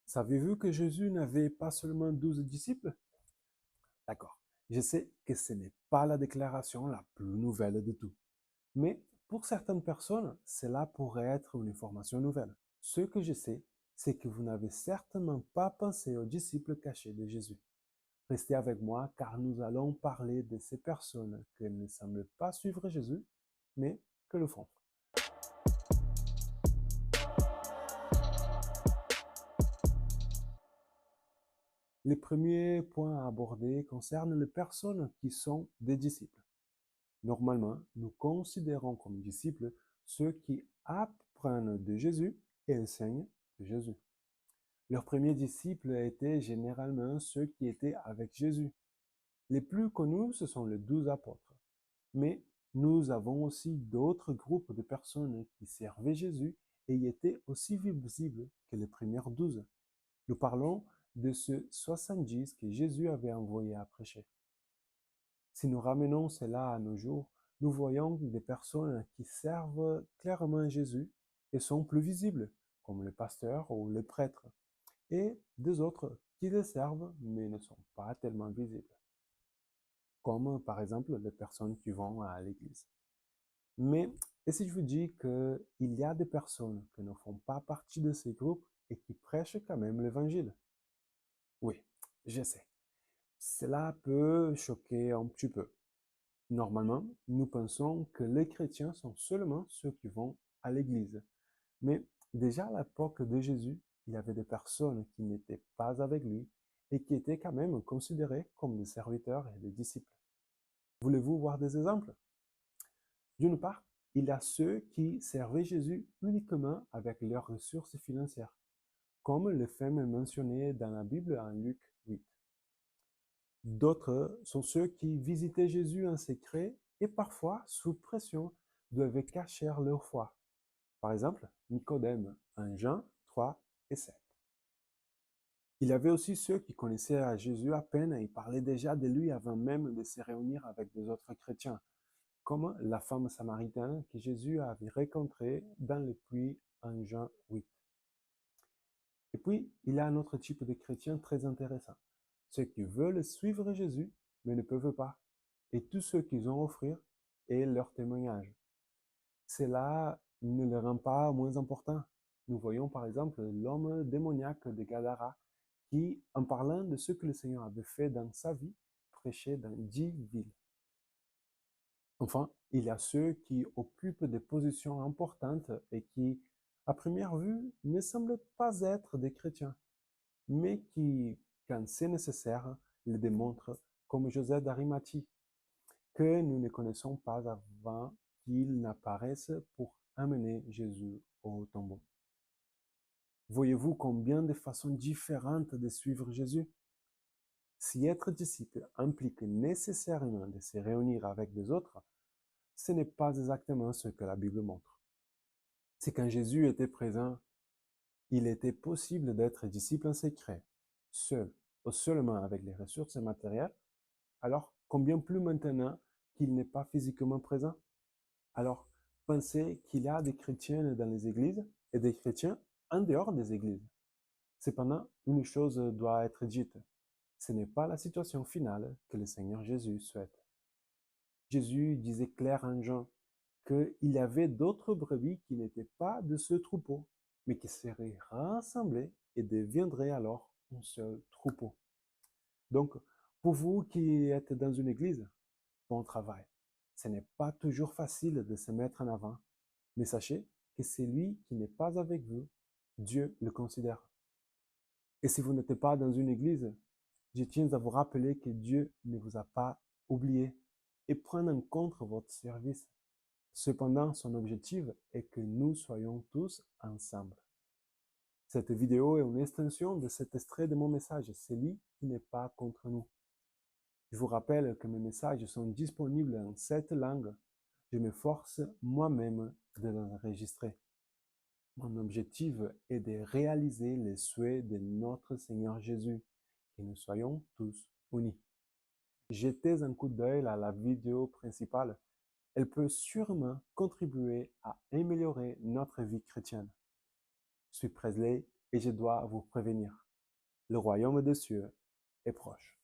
Savez-vous que Jésus n'avait pas seulement 12 disciples? D'accord. Je sais que ce n'est pas la déclaration la plus nouvelle de tout. Mais pour certaines personnes, cela pourrait être une information nouvelle. Ce que je sais, c'est que vous n'avez certainement pas pensé aux disciples cachés de Jésus. Restez avec moi car nous allons parler de ces personnes qui ne semblent pas suivre Jésus, mais que le font. Les premiers points à aborder concernent les personnes qui sont des disciples. Normalement, nous considérons comme disciples ceux qui apprennent de Jésus et enseignent de Jésus. Leurs premiers disciples étaient généralement ceux qui étaient avec Jésus. Les plus connus, ce sont les 12 apôtres. Mais nous avons aussi d'autres groupes de personnes qui servaient Jésus et y étaient aussi visibles que les premières 12. Nous parlons de ceux 70 que Jésus avait envoyés à prêcher. Si nous ramenons cela à nos jours, nous voyons des personnes qui servent clairement Jésus et sont plus visibles, comme les pasteurs ou les prêtres, et des autres qui les servent mais ne sont pas tellement visibles, comme par exemple les personnes qui vont à l'église. Mais et si je vous dis qu'il y a des personnes qui ne font pas partie de ces groupes et qui prêchent quand même l'évangile? Oui, je sais. Cela peut choquer un petit peu. Normalement, nous pensons que les chrétiens sont seulement ceux qui vont à l'église. Mais déjà à l'époque de Jésus, il y avait des personnes qui n'étaient pas avec lui et qui étaient quand même considérées comme des serviteurs et des disciples. Voulez-vous voir des exemples? D'une part, il y a ceux qui servaient Jésus uniquement avec leurs ressources financières, comme les femmes mentionnées dans la Bible en Luc 8. D'autres sont ceux qui visitaient Jésus en secret et parfois, sous pression, devaient cacher leur foi. Par exemple, Nicodème en Jean 3 et 7. Il y avait aussi ceux qui connaissaient à Jésus à peine et parlaient déjà de lui avant même de se réunir avec des autres chrétiens, comme la femme samaritaine que Jésus avait rencontrée dans le puits en Jean 8. Et puis, il y a un autre type de chrétiens très intéressant, ceux qui veulent suivre Jésus mais ne peuvent pas, et tout ce qu'ils ont à offrir est leur témoignage. Cela ne le rend pas moins important. Nous voyons par exemple l'homme démoniaque de Gadara qui, en parlant de ce que le Seigneur avait fait dans sa vie, prêchait dans 10 villes. Enfin, il y a ceux qui occupent des positions importantes et qui, à première vue, ne semblent pas être des chrétiens, mais qui, quand c'est nécessaire, le démontrent, comme Joseph d'Arimathie, que nous ne connaissons pas avant qu'il n'apparaisse pour amener Jésus au tombeau. Voyez-vous combien de façons différentes de suivre Jésus? Si être disciple implique nécessairement de se réunir avec des autres, ce n'est pas exactement ce que la Bible montre. Si quand Jésus était présent, il était possible d'être disciple en secret, seul ou seulement avec les ressources matérielles, alors combien plus maintenant qu'il n'est pas physiquement présent? Alors, pensez qu'il y a des chrétiens dans les églises et des chrétiens en dehors des églises. Cependant, une chose doit être dite. Ce n'est pas la situation finale que le Seigneur Jésus souhaite. Jésus disait clair en Jean qu'il y avait d'autres brebis qui n'étaient pas de ce troupeau, mais qui seraient rassemblées et deviendraient alors un seul troupeau. Donc, pour vous qui êtes dans une église, bon travail. Ce n'est pas toujours facile de se mettre en avant, mais sachez que celui qui n'est pas avec vous, Dieu le considère. Et si vous n'êtes pas dans une église, je tiens à vous rappeler que Dieu ne vous a pas oublié et prend en compte votre service. Cependant, son objectif est que nous soyons tous ensemble. Cette vidéo est une extension de cet extrait de mon message, celui qui n'est pas contre nous. Je vous rappelle que mes messages sont disponibles en 7 langues. Je m'efforce moi-même de les enregistrer. Mon objectif est de réaliser les souhaits de notre Seigneur Jésus, que nous soyons tous unis. Jetez un coup d'œil à la vidéo principale. Elle peut sûrement contribuer à améliorer notre vie chrétienne. Je suis Presley et je dois vous prévenir. Le royaume des cieux est proche.